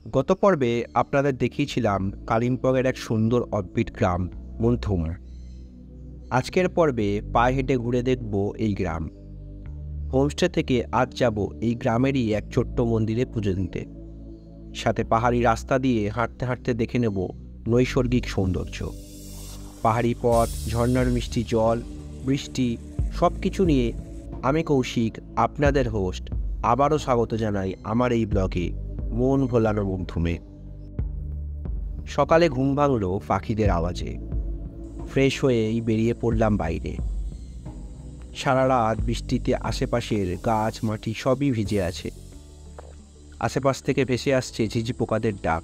গত পর্বে আপনাদের দেখিয়েছিলাম কালিম্পংয়ের এক সুন্দর অফবিট গ্রাম মন্থুম। আজকের পর্বে পায়ে হেঁটে ঘুরে দেখব এই গ্রাম। হোমস্টে থেকে আজ যাব এই গ্রামেরই এক ছোট্ট মন্দিরে পুজো দিতে। সাথে পাহাড়ি রাস্তা দিয়ে হাঁটতে হাঁটতে দেখে নেব নৈসর্গিক সৌন্দর্য। পাহাড়ি পথ, ঝর্ণার মিষ্টি জল, বৃষ্টি সব কিছু নিয়ে আমি কৌশিক, আপনাদের হোস্ট, আবারও স্বাগত জানাই আমার এই ব্লগে মন ভোলানো মন্থুমে। সকালে ঘুম ভাঙল পাখিদের আওয়াজে। ফ্রেশ হয়েই বেরিয়ে পড়লাম বাইরে। সারা রাত বৃষ্টিতে আশেপাশের গাছ মাটি সবই ভিজে আছে। আশেপাশ থেকে ভেসে আসছে ঝিঝি পোকাদের ডাক।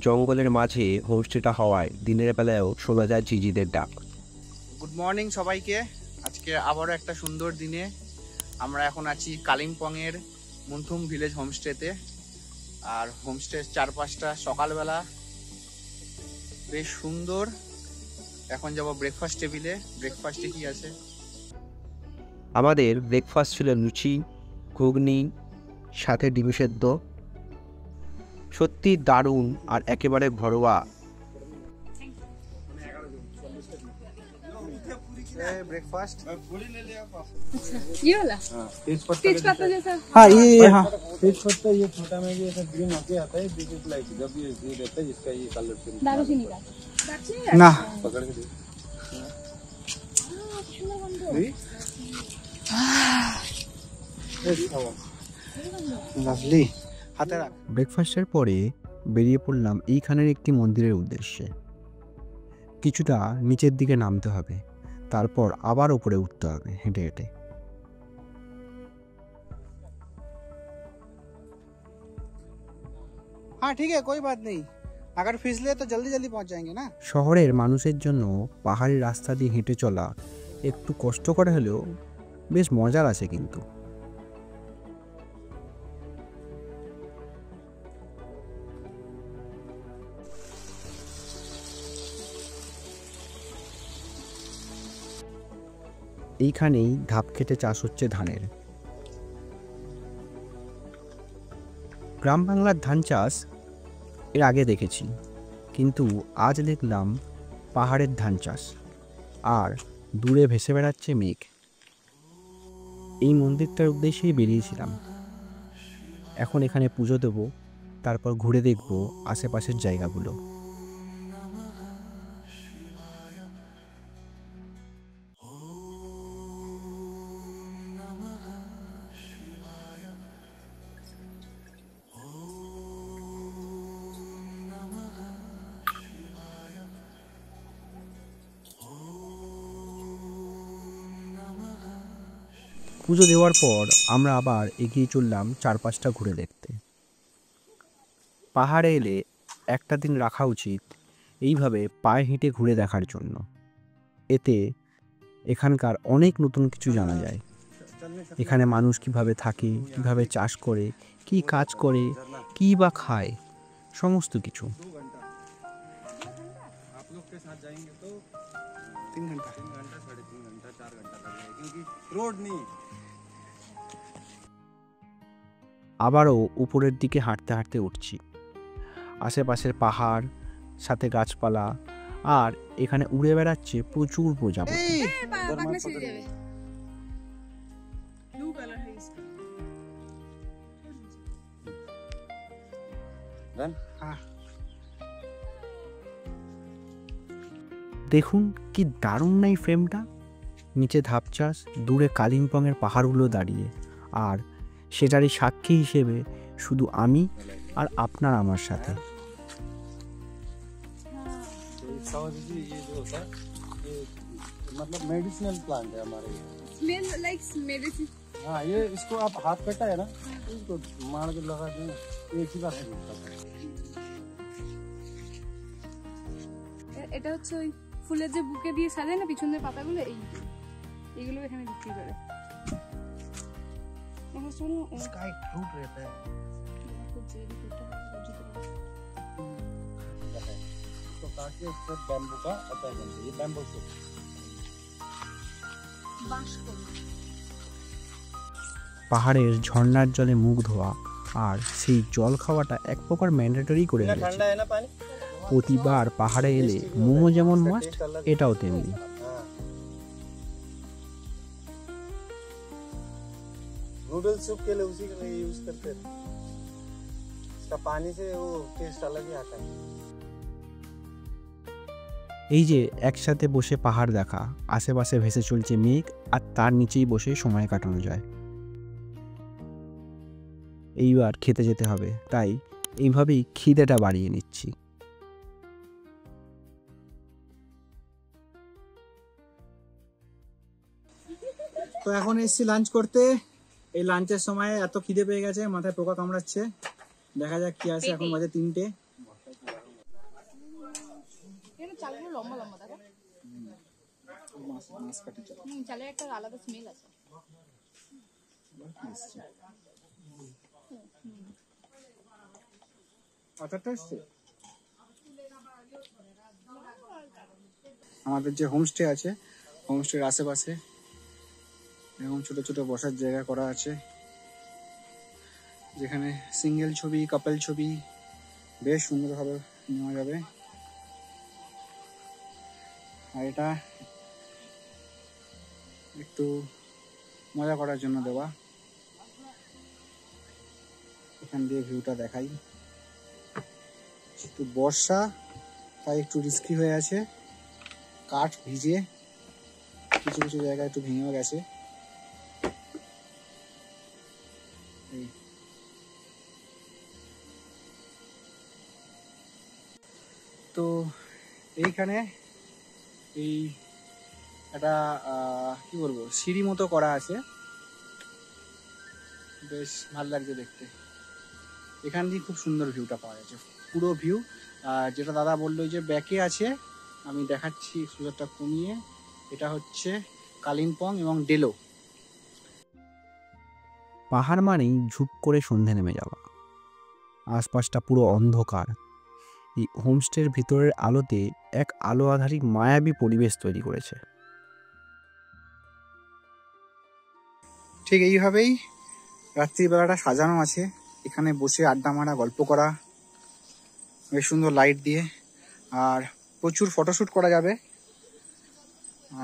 জঙ্গলের মাঝে হোমস্টেটা হওয়ায় দিনের বেলায়ও শোনা যায় ঝিঝিদের ডাক। গুড মর্নিং সবাইকে। আজকে আবারও একটা সুন্দর দিনে আমরা এখন আছি কালিম্পংয়ের মন্থুম ভিলেজ হোমস্টেতে। আর হোমস্টের চারপাশটা সকালবেলা বেশ সুন্দর। এখন যাব ব্রেকফাস্ট টেবিলে। ব্রেকফাস্টে কি আছে? আমাদের ব্রেকফাস্ট ছিল লুচি, ঘুগনি, সাথে ডিম সেদ্ধ। সত্যি দারুণ আর একেবারে ঘরোয়া। ब्रेकफास्ट ये वाला तेज पत्ता जैसा। हाँ ये हाँ तेज पत्ता ये छोटा में भी ऐसा ग्रीन होके आता है। दिस इज लाइक जब ये रहता है जिसका ये कलर से दालचीनी का ना पकड़ के लवली हाथे रख। ব্রেকফাস্টের পরে বেরিয়ে পড়লাম এইখানের একটি মন্দিরের উদ্দেশ্যে। কিছুটা নিচের দিকে নামতে হবে, তারপর আবার উপরে উঠতে হবে হেঁটে হেঁটে। हाँ ठीक है, कोई बात नहीं। अगर फिसले तो जल्दी जल्दी पहुंच जाएंगे ना। শহরের মানুষের জন্য পাহাড়ি রাস্তা দিয়ে হেঁটে চলা একটু কষ্টকর হলেও বেশ মজার আছে কিন্তু। এইখানেই ধাপ কেটে চাষ হচ্ছে ধানের। গ্রাম বাংলার ধান চাষ এর আগে দেখেছি, কিন্তু আজ দেখলাম পাহাড়ের ধান চাষ, আর দূরে ভেসে বেড়াচ্ছে মেঘ। এই মন্দিরটার উদ্দেশ্যেই বেরিয়েছিলাম। এখন এখানে পুজো দেব, তারপর ঘুরে দেখব আশেপাশের জায়গাগুলো। পুজো দেওয়ার পর আমরা আবার এগিয়ে চললাম চারপাশটা ঘুরে দেখতে। পাহাড়ে এলে একটা দিন রাখা উচিত এইভাবে পায়ে হেঁটে ঘুরে দেখার জন্য। এতে এখানকার অনেক নতুন কিছু জানা যায়। এখানে মানুষ কিভাবে থাকে, কিভাবে চাষ করে, কি কাজ করে, কি বা খায়, সমস্ত কিছু। आप लोग के साथ जाएंगे तो 3 घंटा 3.5 घंटा 4 घंटा लग जाएगा क्योंकि रोड नहीं। আবারও উপরের দিকে হাঁটতে হাঁটতে উঠছি। আশেপাশের পাহাড়, সাথে গাছপালা, আর এখানে উড়ে বেড়াচ্ছে প্রচুর প্রজাপতি। पकड़ने से जावे ब्लू कलर है इसका। डन। हाँ দেখুন কি দারুণ না এই ফ্রেমটা। নিচে ধাপ চাষ, দূরে কালিম্পংয়ের পাহাড়গুলো দাঁড়িয়ে, আর সেটারই সাক্ষী হিসেবে শুধু আমি আর আপনার আমার সাথে। तो इसका जी ये जो होता है ये मतलब मेडिसिनल प्लांट है हमारे ये। Smell like medicine. हाँ ये इसको आप हाथ कटा है ना तो इसको मार के लगा दें, एक ही बार में होता है। এটা হচ্ছে ওই ফুলের যে বুকে দিয়ে সাজায় না পিছনের পাতাগুলো, এইগুলো এখানে বিক্রি করে। এখন শোনো इसका एक फ्रूट रहता है। इसको काट के इससे बैम्बू का अचार बनता है। ये बैम्बू से বাঁশ করে। পাহাড়ের ঝর্ণার জলে মুখ ধোয়া আর সেই জল খাওয়াটা এক প্রকার ম্যান্ডেটরি করে ফেলেছে। প্রতিবার পাহাড়ে এলে মোমো যেমন মাস্ট, এটাও তেমনি। नूडल सूप के लिए उसी के लिए यूज करते हैं। इसका पानी से वो टेस्ट अलग ही आता है। এই যে একসাথে বসে পাহাড় দেখা, আশেপাশে ভেসে চলছে মেঘ, আর তার নিচেই বসে সময় কাটানো যায়। এইবার খেতে যেতে হবে, তাই এইভাবেই খিদেটা বাড়িয়ে নিচ্ছি। তো এখন এসেছি লাঞ্চ করতে। এই লাঞ্চের সময় এত খিদে পেয়ে গেছে, মাথায় পোকা কামড়াচ্ছে। দেখা যাক কি আছে। এখন বাজে 3টে। চালগুলো লম্বা লম্বা দেখো, মাছ কাটি চাল। চালের একটা আলাদা স্মেল আছে। আচারটা এসছে। আমাদের যে হোমস্টে আছে, হোমস্টের আশেপাশে এরকম ছোট ছোট বসার জায়গা করা আছে, যেখানে সিঙ্গেল ছবি, কাপল ছবি বেশ সুন্দরভাবে নেওয়া যাবে। আর এটা একটু মজা করার জন্য দেওয়া। এখান দিয়ে ভিউটা দেখাই। একটু বর্ষা, তাই একটু রিস্কি হয়ে আছে। কাঠ ভিজে কিছু কিছু জায়গায় একটু ভেঙেও গেছে। তো এইখানে এই একটা কি বলবো, সিঁড়ি মতো করা আছে, বেশ ভালো লাগছে দেখতে। এখান দিয়ে খুব সুন্দর ভিউটা পাওয়া যাচ্ছে, পুরো ভিউ। যেটা দাদা বললো যে ব্যাকে আছে, আমি দেখাচ্ছি সুযোগটা কমিয়ে। এটা হচ্ছে কালিম্পং এবং ডেলো। পাহাড় মানেই ঝুপ করে সন্ধে নেমে যাওয়া, আশপাশটা পুরো অন্ধকার। এই হোমস্টের ভিতরের আলোতে এক আলো আধারী মায়াবী পরিবেশ তৈরি করেছে। ঠিক এইভাবেই রাত্রিবেলাটা সাজানো আছে। এখানে বসে আড্ডা মারা, গল্প করা, বেশ সুন্দর লাইট দিয়ে, আর প্রচুর ফটোশ্যুট করা যাবে।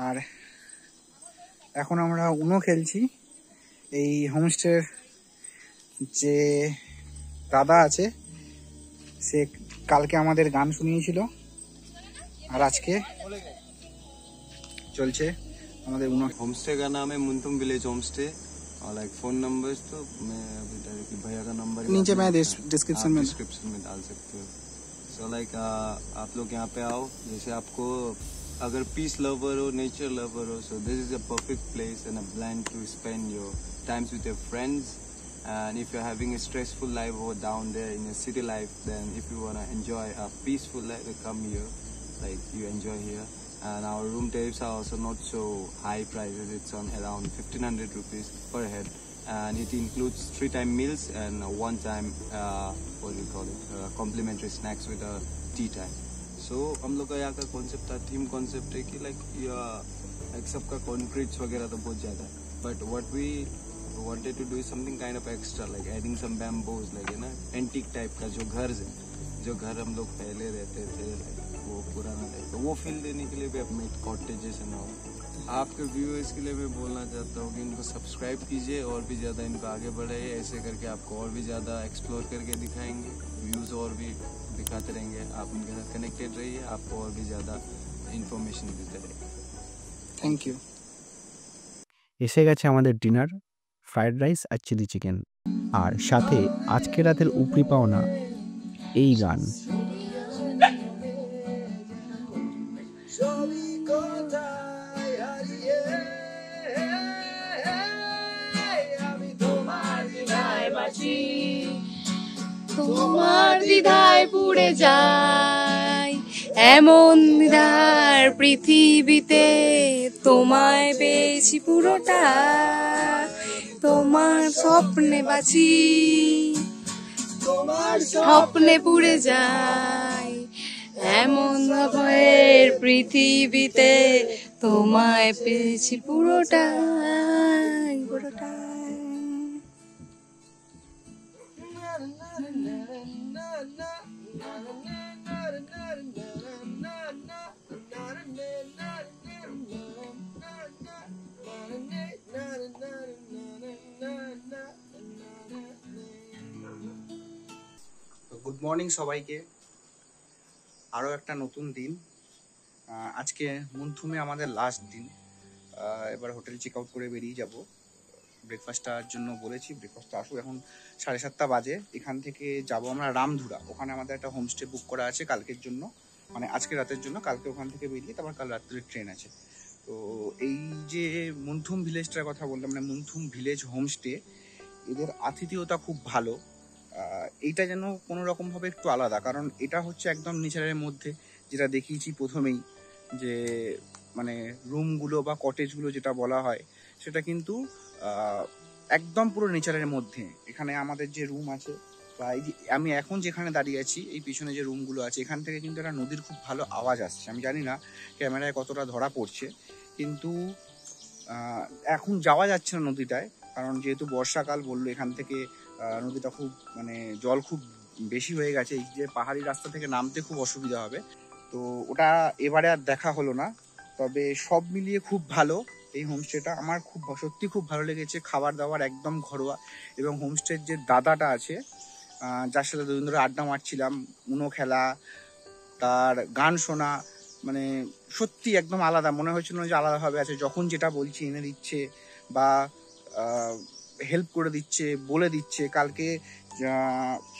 আর এখন আমরা উনো খেলছি। এই হোমস্টের যে দাদা আছে, সে কালকে আমাদের গান শুনিয়েছিল, আর আজকে চলছে আমাদের উনো। होमस्टे का नाम है मुंथुम विलेज होमस्टे। और लाइक फोन नंबर्स तो मैं अभी डायरेक्टली भैया का नंबर नीचे मैं डिस्क्रिप्शन में डाल सकते हो। सो लाइक आप लोग यहाँ पे आओ। जैसे आपको अगर पीस लवर हो, नेचर लवर हो, so this is a perfect place and a bland to spend your times with your friends. And if you're having a stressful life over down there in your city life, then if you want to enjoy a peaceful life, come here. Like you enjoy here. And our room tariffs are also not so high prices. It's on around 1500 rupees per head, and it includes 3-time meals and 1-time what do you call it, complimentary snacks with a tea time. So हम लोग का यहाँ का concept था, theme concept है कि like सबका concretes वगैरह तो बहुत ज़्यादा है, but what we wanted to do is something kind of extra, like adding some bamboos, like you know antique type का जो घर हम लोग पहले रहते थे, like वो पुराना टाइप का वो फील देने के लिए भी अब मेड कॉटेजेस एंड ऑल। आपके व्यूअर्स के लिए मैं बोलना चाहता हूँ कि इनको सब्सक्राइब कीजिए और भी ज़्यादा इनको आगे बढ़ाइए। ऐसे करके आपको और भी ज़्यादा एक्सप्लोर करके दिखाएंगे, व्यूज़ और भी दिखाते रहेंगे। आप उनके साथ कनेक्टेड रहिए, आपको और भी ज़्यादा इन्फॉर्मेशन देते रहेंगे। Thank you. এসে গেছে আমাদের ডিনার, ফ্রাইড রাইস আর চিলি চিকেন, আর সাথে আজকে রাতের উপরি পাওনা এই গান। তোমার দ্বিধায় পুড়ে যায় এমন দ্বিধার পৃথিবীতে, তোমায় পেয়েছি পুরোটা, তোমার স্বপ্নে বাঁচি, তোমার স্বপ্নে পুড়ে যায় এমন ভয়ের পৃথিবীতে, তোমায় পেয়েছি পুরোটা পুরোটা। গুড মর্নিং সবাইকে। আরও একটা নতুন দিন। আজকে মনথুমে আমাদের লাস্ট দিন। এবার হোটেল চেক আউট করে বেরিয়ে যাব। ব্রেকফাস্টটার জন্য বলেছি, ব্রেকফাস্টটা আসুক। এখন 7:30 বাজে। এখান থেকে যাব আমরা রামধুরা। ওখানে আমাদের একটা হোমস্টে বুক করা আছে কালকের জন্য, মানে আজকে রাতের জন্য। কালকে ওখান থেকে বেরিয়ে তারপর কাল রাত্রে ট্রেন আছে। তো এই যে মনথুম ভিলেজটার কথা বললাম, মানে মনথুম ভিলেজ হোমস্টে, এদের আতিথেয়তা খুব ভালো। এইটা যেন কোনো রকমভাবে একটু আলাদা, কারণ এটা হচ্ছে একদম নেচারের মধ্যে, যেটা দেখিয়েছি প্রথমেই, যে মানে রুমগুলো বা কটেজগুলো যেটা বলা হয় সেটা কিন্তু একদম পুরো নেচারের মধ্যে। এখানে আমাদের যে রুম আছে, বা এই যে আমি এখন যেখানে দাঁড়িয়ে আছি, এই পিছনে যে রুমগুলো আছে, এখান থেকে কিন্তু একটা নদীর খুব ভালো আওয়াজ আসছে। আমি জানি না ক্যামেরায় কতটা ধরা পড়ছে, কিন্তু এখন যাওয়া যাচ্ছে না নদীটায়, কারণ যেহেতু বর্ষাকাল বললো, এখান থেকে নদীটা খুব মানে জল খুব বেশি হয়ে গেছে। এই যে পাহাড়ি রাস্তা থেকে নামতে খুব অসুবিধা হবে। তো ওটা এবারে আর দেখা হলো না। তবে সব মিলিয়ে খুব ভালো এই হোমস্টেটা। আমার সত্যি খুব ভালো লেগেছে। খাবার দাবার একদম ঘরোয়া, এবং হোমস্টের যে দাদাটা আছে, যার সাথে দুদিন ধরে আড্ডা মারছিলাম, উনো খেলা, তার গান শোনা, মানে সত্যি একদম আলাদা মনে হয়েছিল না যে আলাদাভাবে আছে। যখন যেটা বলছি এনে দিচ্ছে, বা হেল্প করে দিচ্ছে, বলে দিচ্ছে। কালকে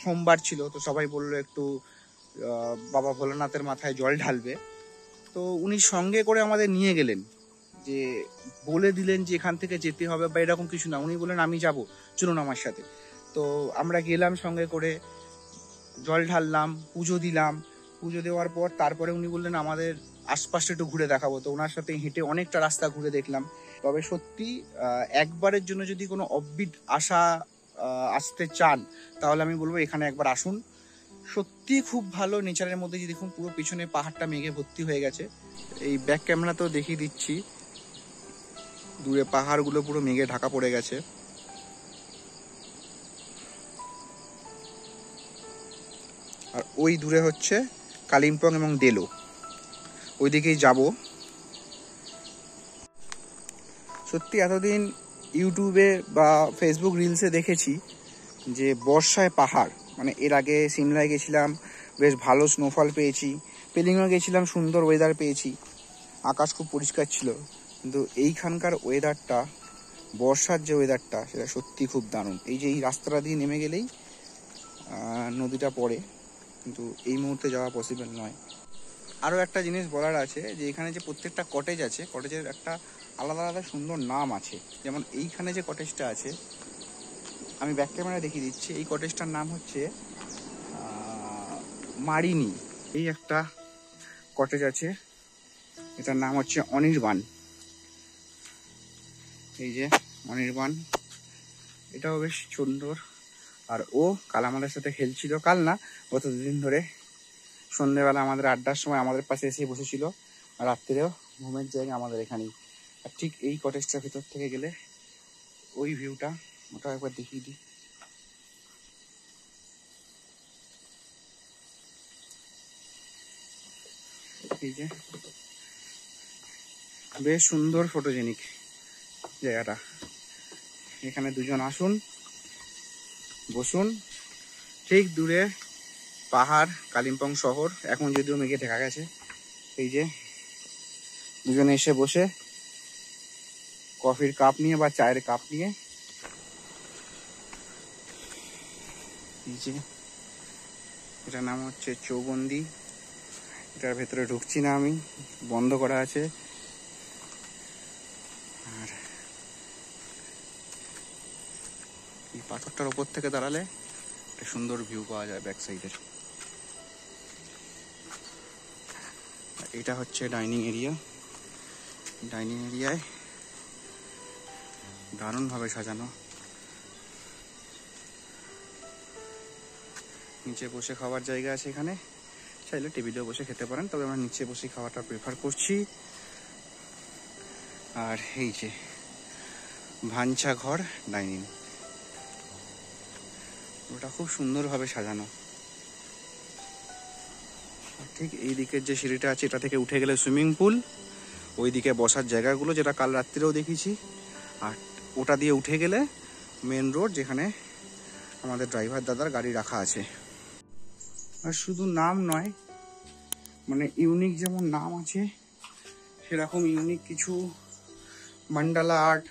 সোমবার ছিল, তো সবাই বললো একটু বাবা ভোলানাথের মাথায় জল ঢালবে। তো উনি সঙ্গে করে আমাদের নিয়ে গেলেন, যে বলে দিলেন যে এখান থেকে যেতে হবে বা এরকম কিছু না। উনি বললেন আমি যাব, চলুন আমার সাথে। তো আমরা গেলাম সঙ্গে করে, জল ঢাললাম, পুজো দিলাম। পুজো দেওয়ার পর তারপরে উনি বললেন আমাদের আশপাশটা একটু ঘুরে দেখাবো। তো ওনার সাথে হেঁটে অনেকটা রাস্তা ঘুরে দেখলাম। তবে সত্যি একবারের জন্য যদি কোনো অফবিট আসতে চান, তাহলে আমি বলবো এখানে একবার আসুন। সত্যি খুব ভালো নেচারের মধ্যে। যে দেখুন পুরো পিছনে পাহাড়টা মেঘে ভর্তি হয়ে গেছে। এই ব্যাক ক্যামেরাতেও দেখিয়ে দিচ্ছি, দূরে পাহাড়গুলো পুরো মেঘে ঢাকা পড়ে গেছে। আর ওই দূরে হচ্ছে কালিম্পং এবং ডেলো, ওইদিকেই যাব। সত্যি এতদিন ইউটিউবে বা ফেসবুক রিলসে দেখেছি যে বর্ষায় পাহাড়, মানে এর আগে সিমলায় গেছিলাম, বেশ ভালো স্নোফল পেয়েছি। পেলিংয়ে গেছিলাম, সুন্দর ওয়েদার পেয়েছি, আকাশ খুব পরিষ্কার ছিল। কিন্তু এইখানকার ওয়েদারটা, বর্ষার যে ওয়েদারটা, সেটা সত্যি খুব দারুণ। এই যে এই রাস্তাটা দিয়ে নেমে গেলেই নদীটা পড়ে, কিন্তু এই মুহূর্তে যাওয়া পসিবল নয়। আরও একটা জিনিস বলার আছে, যে এখানে যে প্রত্যেকটা কটেজ আছে, কটেজের একটা আলাদা আলাদা সুন্দর নাম আছে। যেমন এইখানে যে কটেজটা আছে, আমি ব্যাক ক্যামেরা দেখিয়ে দিচ্ছি। এই কটেজটার নাম হচ্ছে মারিনি। এই একটা কটেজ আছে, এটার নাম হচ্ছে অনির্বাণ। এই যে অনির্বাণ, এটাও বেশ সুন্দর। আর ও কাল আমাদের সাথে খেলছিল, কাল না গত দুদিন ধরে। সন্ধ্যেবেলা আমাদের আড্ডার সময় আমাদের পাশে এসে বসেছিল, আর রাত্রেও ঘুমের জায়গা আমাদের এখানেই। আর ঠিক এই কটেজটার ভিতর থেকে গেলে ওই ভিউটা, ওটা একবার দেখিয়ে দিই। এই যে বেশ সুন্দর ফটোজেনিক জায়গাটা। এখানে দুজন আসুন, বসুন। ঠিক দূরে পাহাড়, কালিম্পং শহর, এখন যদিও মেঘে ঢাকা গেছে। এই যে দুজনে এসে বসে কফির কাপ নিয়ে বা চায়ের কাপ নিয়ে, এই যে এটার নাম হচ্ছে চৌবন্দি। এটার ভেতরে ঢুকছি না আমি, বন্ধ করা আছে। আর এই পাথরটার উপর থেকে দাঁড়ালে একটা সুন্দর ভিউ পাওয়া যায় ব্যাক সাইডের। এটা হচ্ছে ডাইনিং এরিয়া। ডাইনিং এরিয়ায় দারুণভাবে সাজানো। নিচে বসে খাওয়ার জায়গা আছে এখানে, চাইলে টেবিলেও বসে খেতে পারেন, তবে আমরা নিচে বসে খাওয়াটা প্রেফার করছি। আর এই যে ভাঞ্চা ঘর ডাইনিং, ওটা খুব সুন্দরভাবে সাজানো। ঠিক এই দিকের যে সিঁড়িটা আছে, এটা থেকে উঠে গেলে সুইমিং পুল, ওইদিকে বসার জায়গাগুলো যেটা কাল রাত্রিরেও দেখেছি। আর ওটা দিয়ে উঠে গেলে মেন রোড, যেখানে আমাদের ড্রাইভার দাদার গাড়ি রাখা আছে। আর শুধু নাম নয়, মানে ইউনিক যেমন নাম আছে সেরকম ইউনিক কিছু মান্ডালা আর্ট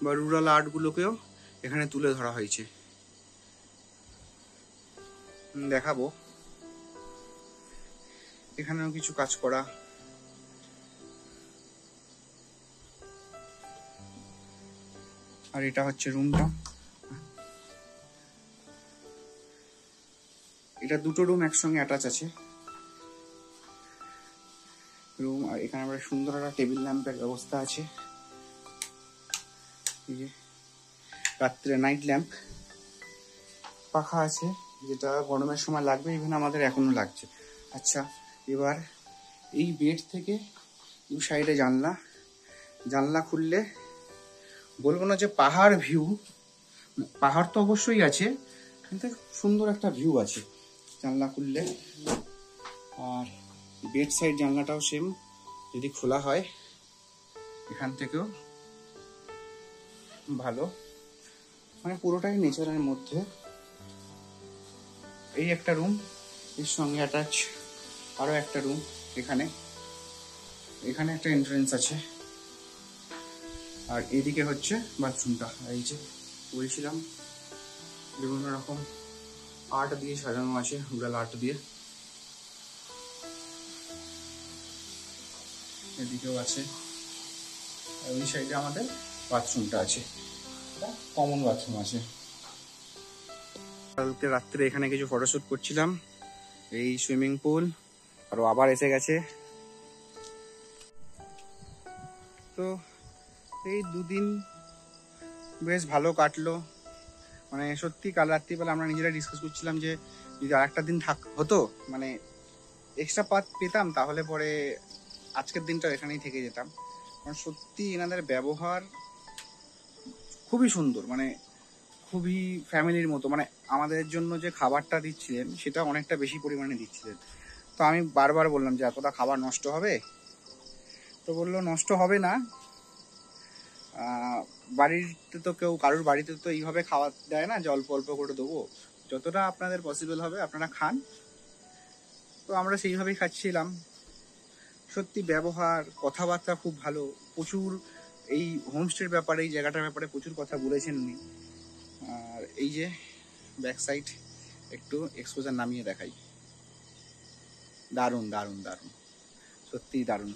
বা রুরাল আর্টগুলোকেও এখানে তুলে ধরা হয়েছে। দেখাবো, এখানেও কিছু কাজ করা। আর এটা হচ্ছে রুমটা, এটা দুটো রুম একসঙ্গে অ্যাটাচ আছে রুম। আর এখানে আমরা সুন্দর একটা টেবিল ল্যাম্পের ব্যবস্থা আছে, এই যে রাত্রে নাইট ল্যাম্প, পাখা আছে যেটা গরমের সময় লাগবে, ইভেন আমাদের এখনো লাগছে। আচ্ছা, এবার এই বেড থেকে দু সাইডে জানলা, জানলা খুললে বলবো না যে পাহাড় ভিউ, পাহাড় তো অবশ্যই আছে কিন্তু সুন্দর একটা ভিউ আছে জানলা খুললে। আর বেড সাইড জানলাটাও সেম, যদি খোলা হয় এখান থেকেও ভালো, মানে পুরোটাই নেচারের মধ্যে। এই একটা রুম, এর সঙ্গে অ্যাটাচ আরো একটা রুম। এখানে এখানে একটা এন্ট্রেন্স আছে, আর এদিকে হচ্ছে বাথরুমটা। এই যে বলছিলাম বিভিন্ন রকম আর্ট দিয়ে সাজানো আছে, রুরাল আর্ট দিয়ে। এদিকেও আছে, আর ওই সাইডে আমাদের বাথরুমটা আছে, কমন বাথরুম আছে। কালকে রাত্রে এখানে কিছু ফটোশুট করছিলাম, এই সুইমিং পুল আরো আবার এসে গেছে। তো এই দুদিন বেশ ভালো কাটলো, মানে সত্যি কাল রাত্রিবেলা আমরা নিজেরা ডিসকাস করছিলাম যে যদি আরেকটা দিন হতো, মানে এক্সট্রা পাত পেতাম, তাহলে পরে আজকের দিনটা এখানেই থেকে যেতাম। কারণ সত্যি এনাদের ব্যবহার খুবই সুন্দর, মানে খুবই ফ্যামিলির মতো। মানে আমাদের জন্য যে খাবারটা দিচ্ছিলেন সেটা অনেকটা বেশি পরিমাণে দিচ্ছিলেন। তো আমি বারবার বললাম যে এতটা খাবার নষ্ট হবে, তো বললো নষ্ট হবে না, বাড়িতে তো কেউ কারোর বাড়িতে তো এইভাবে খাওয়া দেয় না যে অল্প অল্প করে দেবো, যতটা আপনাদের পসিবল হবে আপনারা খান। তো আমরা সেইভাবেই খাচ্ছিলাম। সত্যি ব্যবহার, কথাবার্তা খুব ভালো, প্রচুর এই হোমস্টের ব্যাপারে, এই জায়গাটার ব্যাপারে প্রচুর কথা বলেছেন উনি। আর এই যে ব্যাক সাইড একটু এক্সপোজার নামিয়ে দেখাই, দারুণ দারুণ দারুণ, সত্যিই দারুণ।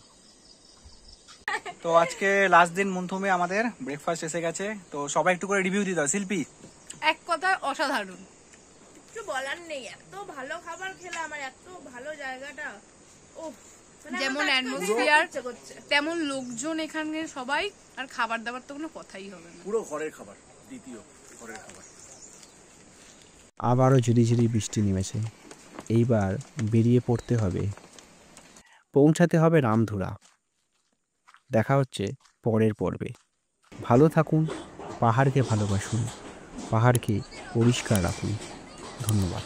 তো আজকে লাস্ট দিন মনথুমে আমাদের ব্রেকফাস্ট এসে গেছে, তো সবাই একটু করে রিভিউ দিয়ে দাও। শিল্পী, এক কথা অসাধারণ, কিছু বলার নেই, এত ভালো খাবার খেলে আমার এত ভালো জায়গাটা। ও যেমন অ্যাটমসফিয়ার তেমন লোকজন এখানকার সবাই, আর খাবার দাবার তো কোনো কথাই হবে না, পুরো ঘরের খাবার, দ্বিতীয় ঘরের খাবার। আবারও ঝিরিঝিরি বৃষ্টি নেমেছে। এইবার বেরিয়ে পড়তে হবে, পৌঁছাতে হবে রামধুরা। দেখা হচ্ছে পরের পর্বে। ভালো থাকুন, পাহাড়কে ভালোবাসুন, পাহাড়কে পরিষ্কার রাখুন। ধন্যবাদ।